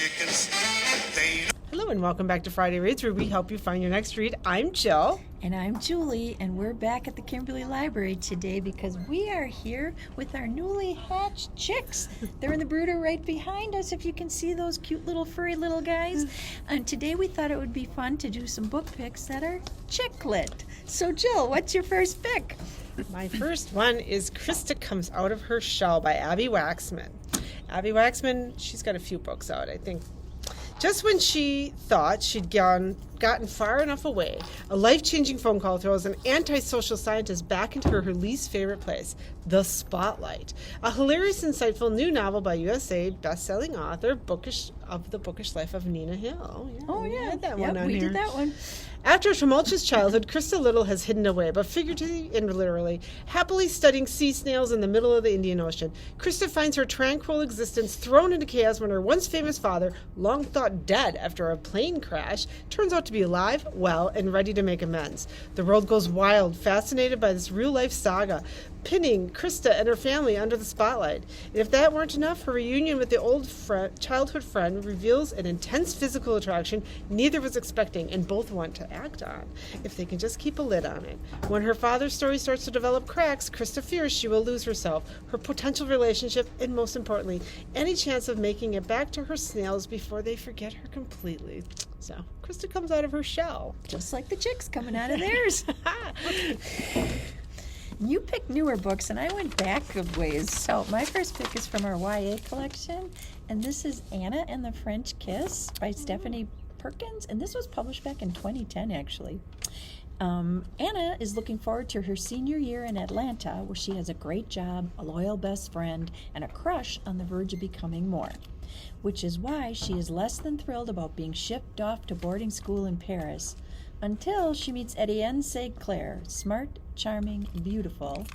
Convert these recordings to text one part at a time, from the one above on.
chickens. They Hello and welcome back to Friday Reads, where we help you find your next read. I'm Jill. And I'm Julie, and we're back at the Kimberly Library today because we are here with our newly hatched chicks. They're in the brooder right behind us, if you can see those cute little furry little guys. And today we thought it would be fun to do some book picks that are chick-lit. So Jill, what's your first pick? My first one is Krista Comes Out of Her Shell by Abby Waxman. Abby Waxman, she's got a few books out, I think. Just when she thought she'd gotten far enough away, a life-changing phone call throws an antisocial scientist back into her least favorite place, the spotlight. A hilarious, insightful new novel by USA best-selling author of The Bookish Life of Nina Hill. We had that one on we here. did that one. After a tumultuous childhood, Krista Little has hidden away, but figuratively and literally, happily studying sea snails in the middle of the Indian Ocean. Krista finds her tranquil existence thrown into chaos when her once famous father, long thought dead after a plane crash, turns out to be alive, well, and ready to make amends. The world goes wild, fascinated by this real-life saga, pinning Krista and her family under the spotlight. And if that weren't enough, her reunion with the old childhood friend reveals an intense physical attraction neither was expecting and both want to act on, if they can just keep a lid on it. When her father's story starts to develop cracks, Krista fears she will lose herself, her potential relationship, and most importantly, any chance of making it back to her snails before they forget her completely. So, Krista comes out of her shell. Just like the chicks coming out of theirs. You picked newer books, and I went back a ways. So my first pick is from our YA collection, and this is Anna and the French Kiss by Stephanie Perkins, and this was published back in 2010, actually. Anna is looking forward to her senior year in Atlanta, where she has a great job, a loyal best friend, and a crush on the verge of becoming more, which is why she is less than thrilled about being shipped off to boarding school in Paris, until she meets Etienne St. Clair, smart, charming, beautiful,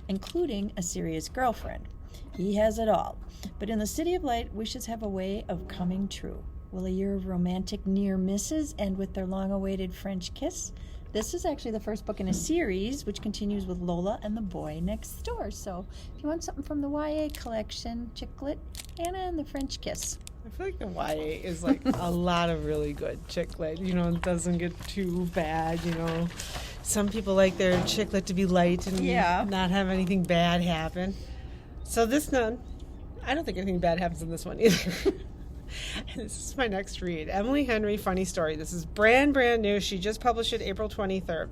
including a serious girlfriend. He has it all. But in the City of Light, wishes have a way of coming true. Will a year of romantic near misses end with their long-awaited French kiss? This is actually the first book in a series, which continues with Lola and the Boy Next Door. So if you want something from the YA collection, chick-lit, Anna and the French Kiss. I feel like the YA is like a lot of really good chick lit. It doesn't get too bad, Some people like their chick lit to be light and not have anything bad happen. So I don't think anything bad happens in this one either. This is my next read. Emily Henry, Funny Story. This is brand new. She just published it April 23rd.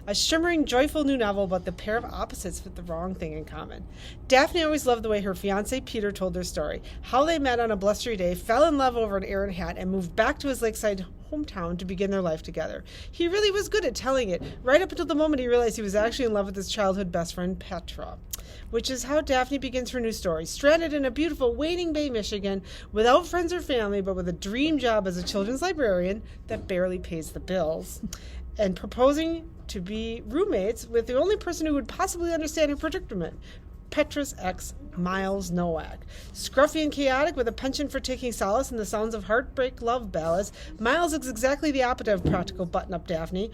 A shimmering, joyful new novel about the pair of opposites with the wrong thing in common. Daphne always loved the way her fiancé Peter told their story. How they met on a blustery day, fell in love over an errant hat, and moved back to his lakeside hometown to begin their life together. He really was good at telling it, right up until the moment he realized he was actually in love with his childhood best friend, Petra. Which is how Daphne begins her new story, stranded in a beautiful Wading Bay, Michigan, without friends or family, but with a dream job as a children's librarian that barely pays the bills, and proposing to be roommates with the only person who would possibly understand her predicament, Petra's ex, Miles Nowak. Scruffy and chaotic, with a penchant for taking solace in the sounds of heartbreak love ballads, Miles is exactly the opposite of practical button-up Daphne,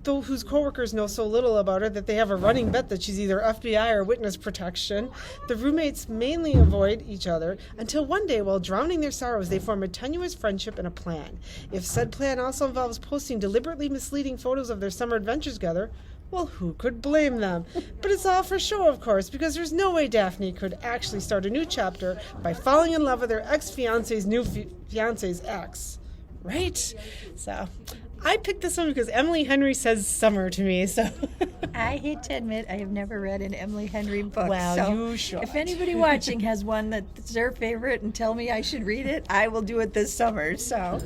whose coworkers know so little about her that they have a running bet that she's either FBI or witness protection. The roommates mainly avoid each other until one day, while drowning their sorrows, they form a tenuous friendship and a plan. If said plan also involves posting deliberately misleading photos of their summer adventures together, well, who could blame them? But it's all for show, of course, because there's no way Daphne could actually start a new chapter by falling in love with her ex-fiance's new fiance's ex. Right? So I picked this one because Emily Henry says summer to me, so. I hate to admit I have never read an Emily Henry book. Well, so you should. If anybody watching has one that's their favorite and tell me I should read it, I will do it this summer, so.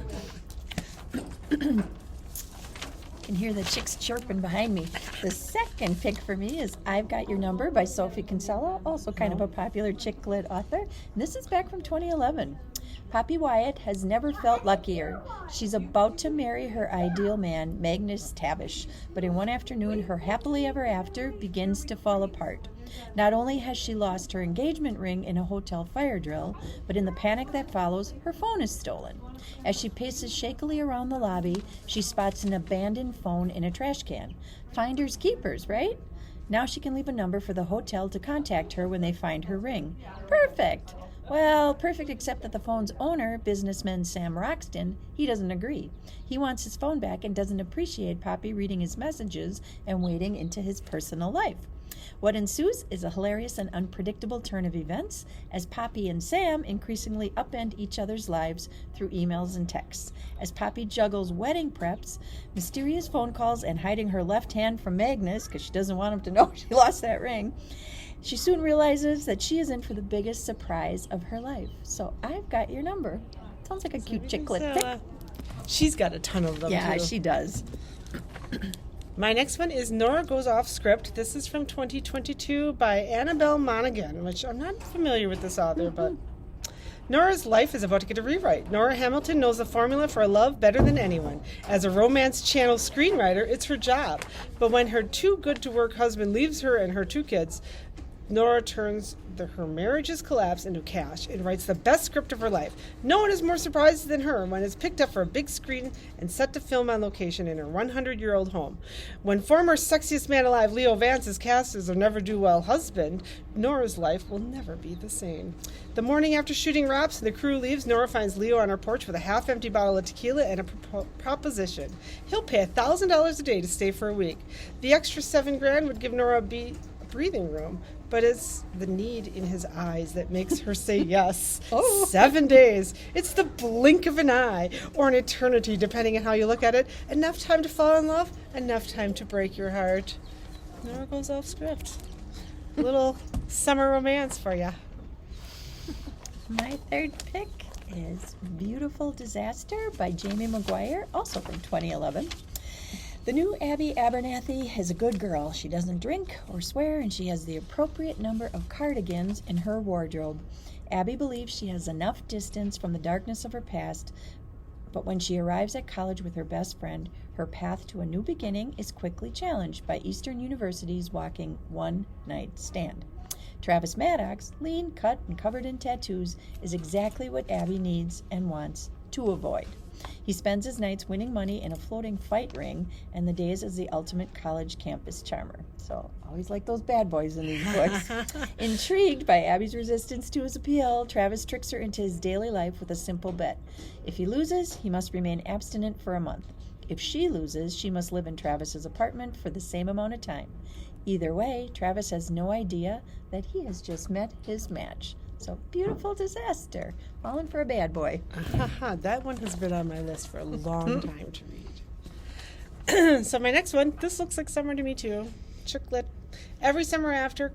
Can hear the chicks chirping behind me. The second pick for me is I've Got Your Number by Sophie Kinsella, also kind of a popular chick lit author. And this is back from 2011. Poppy Wyatt has never felt luckier. She's about to marry her ideal man, Magnus Tavish, but in one afternoon, her happily ever after begins to fall apart. Not only has she lost her engagement ring in a hotel fire drill, but in the panic that follows, her phone is stolen. As she paces shakily around the lobby, she spots an abandoned phone in a trash can. Finders keepers, right? Now she can leave a number for the hotel to contact her when they find her ring. Perfect! Well, perfect except that the phone's owner, businessman Sam Roxton, he doesn't agree. He wants his phone back and doesn't appreciate Poppy reading his messages and wading into his personal life. What ensues is a hilarious and unpredictable turn of events as Poppy and Sam increasingly upend each other's lives through emails and texts. As Poppy juggles wedding preps, mysterious phone calls, and hiding her left hand from Magnus because she doesn't want him to know she lost that ring, she soon realizes that she is in for the biggest surprise of her life. So I've got your number. Sounds like a cute chick lit pick. She's got a ton of them, Yeah, too. she does. My next one is Nora Goes Off Script. This is from 2022 by Annabelle Monaghan, which I'm not familiar with this author, but Nora's life is about to get a rewrite. Nora Hamilton knows the formula for love better than anyone. As a romance channel screenwriter, it's her job. But when her too-good-to-work husband leaves her and her 2 kids, Nora turns her marriage's collapse into cash and writes the best script of her life. No one is more surprised than her when it's picked up for a big screen and set to film on location in her 100-year-old home. When former sexiest man alive Leo Vance is cast as her never-do-well husband, Nora's life will never be the same. The morning after shooting wraps and the crew leaves, Nora finds Leo on her porch with a half-empty bottle of tequila and a proposition. He'll pay $1,000 a day to stay for a week. The extra $7,000 would give Nora a breathing room, but it's the need in his eyes that makes her say yes. 7 days. It's the blink of an eye, or an eternity, depending on how you look at it. Enough time to fall in love, enough time to break your heart. Nora Goes Off Script. A little summer romance for you. My third pick is Beautiful Disaster by Jamie McGuire, also from 2011. The new Abby Abernathy is a good girl. She doesn't drink or swear, and she has the appropriate number of cardigans in her wardrobe. Abby believes she has enough distance from the darkness of her past, but when she arrives at college with her best friend, her path to a new beginning is quickly challenged by Eastern University's walking one-night stand. Travis Maddox, lean, cut, and covered in tattoos, is exactly what Abby needs and wants to avoid. He spends his nights winning money in a floating fight ring and the days as the ultimate college campus charmer. So, always like those bad boys in these books. Intrigued by Abby's resistance to his appeal, Travis tricks her into his daily life with a simple bet. If he loses, he must remain abstinent for a month. If she loses, she must live in Travis's apartment for the same amount of time. Either way, Travis has no idea that he has just met his match. So, Beautiful Disaster. Falling for a bad boy. That one has been on my list for a long time to read. So my next one, this looks like summer to me too. Chick lit. Every Summer After,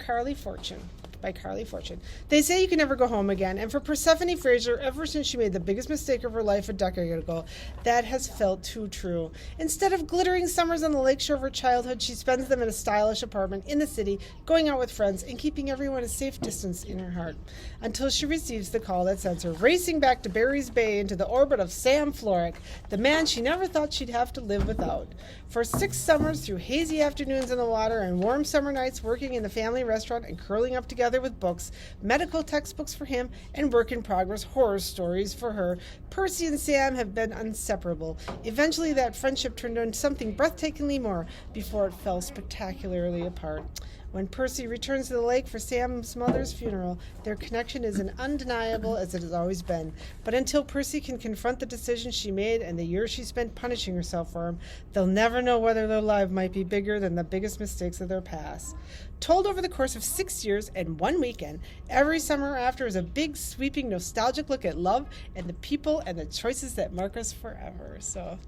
by Carly Fortune. They say you can never go home again, and for Persephone Fraser, ever since she made the biggest mistake of her life a decade ago, that has felt too true. Instead of glittering summers on the lakeshore of her childhood, she spends them in a stylish apartment in the city, going out with friends, and keeping everyone a safe distance in her heart, until she receives the call that sends her racing back to Barry's Bay into the orbit of Sam Florek, the man she never thought she'd have to live without. For 6 summers, through hazy afternoons in the water and warm summer nights working in the family restaurant and curling up together with books, medical textbooks for him, and work-in-progress horror stories for her, Percy and Sam have been inseparable. Eventually, that friendship turned into something breathtakingly more before it fell spectacularly apart. When Percy returns to the lake for Sam's mother's funeral, their connection is as undeniable as it has always been. But until Percy can confront the decision she made and the years she spent punishing herself for him, they'll never know whether their life might be bigger than the biggest mistakes of their past. Told over the course of 6 years and 1 weekend, Every Summer After is a big, sweeping, nostalgic look at love and the people and the choices that mark us forever. So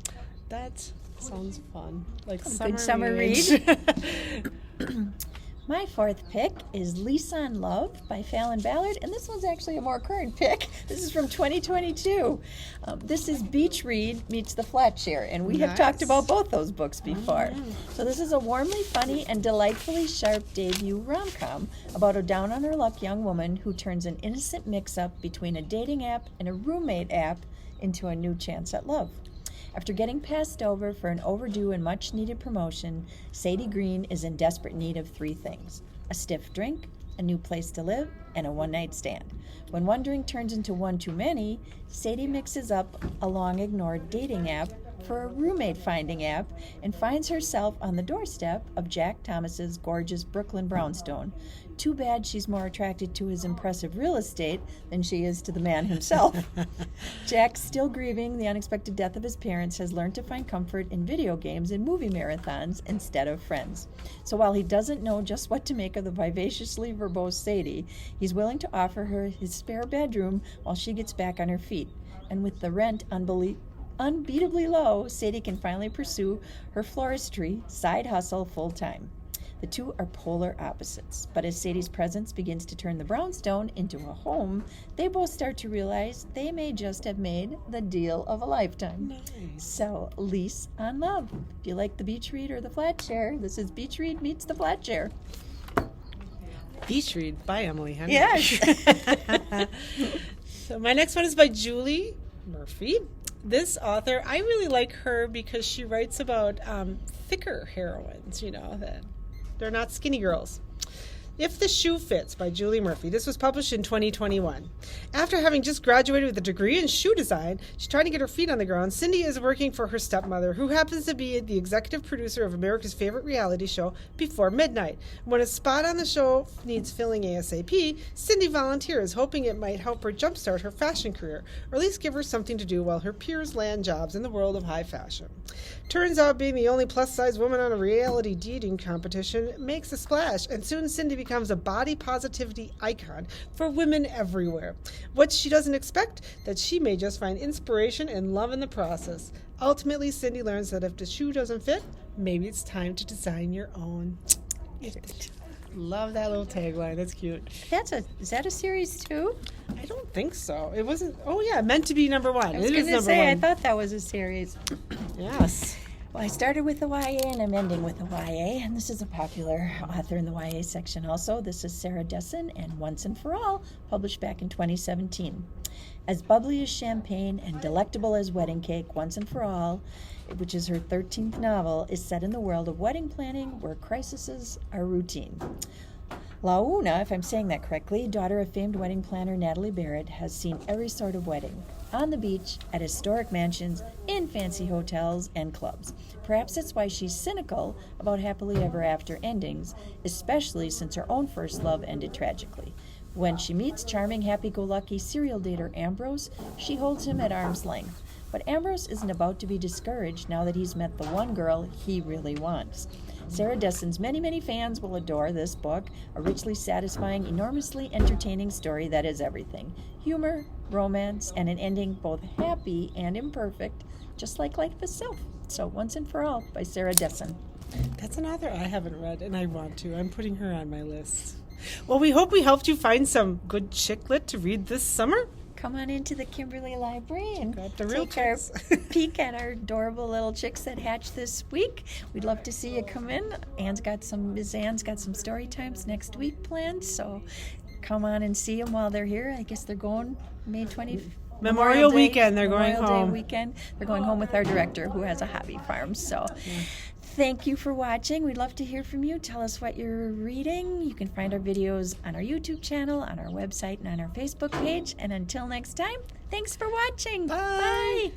that sounds fun. Like Good summer read. My fourth pick is Lisa in Love by Fallon Ballard, and this one's actually a more current pick. This is from 2022. This is Beach Read meets The Flat Chair, and we have talked about both those books before. So this is a warmly funny and delightfully sharp debut rom-com about a down-on-her-luck young woman who turns an innocent mix-up between a dating app and a roommate app into a new chance at love. After getting passed over for an overdue and much-needed promotion, Sadie Green is in desperate need of 3 things: a stiff drink, a new place to live, and a one-night stand. When one drink turns into one too many, Sadie mixes up a long-ignored dating app for a roommate finding app and finds herself on the doorstep of Jack Thomas's gorgeous Brooklyn brownstone. Too bad she's more attracted to his impressive real estate than she is to the man himself. Jack, still grieving the unexpected death of his parents, has learned to find comfort in video games and movie marathons instead of friends. So while he doesn't know just what to make of the vivaciously verbose Sadie, he's willing to offer her his spare bedroom while she gets back on her feet. And with the rent unbeatably low, Sadie can finally pursue her floristry side hustle full time. The two are polar opposites, but as Sadie's presence begins to turn the brownstone into a home, they both start to realize they may just have made the deal of a lifetime. Nice. So, lease on love. If you like the beach read or the flat chair, this is Beach Read meets the flat chair. Beach Read by Emily Henry. Yes. So my next one is by Julie Murphy. This author, I really like her because she writes about thicker heroines, that they're not skinny girls. If the Shoe Fits by Julie Murphy. This was published in 2021. After having just graduated with a degree in shoe design, she's trying to get her feet on the ground. Cindy is working for her stepmother, who happens to be the executive producer of America's favorite reality show, Before Midnight. When a spot on the show needs filling ASAP, Cindy volunteers, hoping it might help her jumpstart her fashion career, or at least give her something to do while her peers land jobs in the world of high fashion. Turns out being the only plus-size woman on a reality dating competition makes a splash, and soon Cindy becomes a body positivity icon for women everywhere. What she doesn't expect, that she may just find inspiration and love in the process. Ultimately, Cindy learns that if the shoe doesn't fit, maybe it's time to design your own. Love that little tagline. That's cute. Is that a series too? I don't think so. It wasn't. Oh yeah, meant to be number one. I was going to say, I thought that was a series. Yes. Well, I started with the YA and I'm ending with the YA, and this is a popular author in the YA section also. This is Sarah Dessen and Once and For All, published back in 2017. As bubbly as champagne and delectable as wedding cake, Once and For All, which is her 13th novel, is set in the world of wedding planning where crises are routine. Launa, if I'm saying that correctly, daughter of famed wedding planner Natalie Barrett, has seen every sort of wedding. On the beach, at historic mansions, in fancy hotels and clubs. Perhaps that's why she's cynical about happily ever after endings, especially since her own first love ended tragically. When she meets charming, happy-go-lucky serial dater Ambrose, she holds him at arm's length. But Ambrose isn't about to be discouraged now that he's met the one girl he really wants. Sarah Dessen's many fans will adore this book, a richly satisfying, enormously entertaining story that is everything. Humor, romance, and an ending both happy and imperfect, just like life itself. So Once and For All by Sarah Dessen. That's an author I haven't read, and I want to. I'm putting her on my list. Well, we hope we helped you find some good chick lit to read this summer. Come on into the Kimberly Library and take our peek at our adorable little chicks that hatched this week. We'd love to see you come in. Ms. Ann's got some story times next week planned, so come on and see them while they're here. I guess they're going May 20th. Memorial weekend, they're going home. Memorial Day weekend. They're going home with our director who has a hobby farm. So thank you for watching. We'd love to hear from you. Tell us what you're reading. You can find our videos on our YouTube channel, on our website, and on our Facebook page. And until next time, thanks for watching. Bye. Bye.